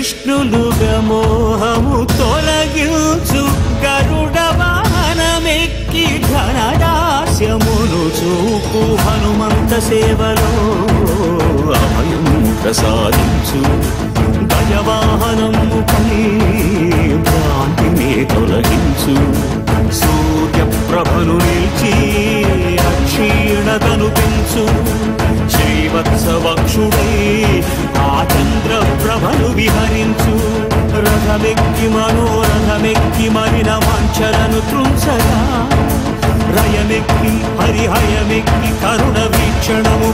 విష్ణులుగా మోహము తొలగించు గరుడ వాహనమెక్కి ఘనదాస్యమును చూపు హనుమంత సేవలో అభయం ప్రసాదించు గజవాహనముపై భ్రాంతిని తొలగించు సూర్యప్రభను నిలిచి అక్షీణతను పెంచు శ్రీవత్సవక్షుడై ఆ చంద్రప్రభను విహరించు రథమెక్కి మనోరథమెక్కి మరిన వాంఛలను త్రుంచగా రయమెక్కి హరిహయమెక్కి కరుణ వీక్షణము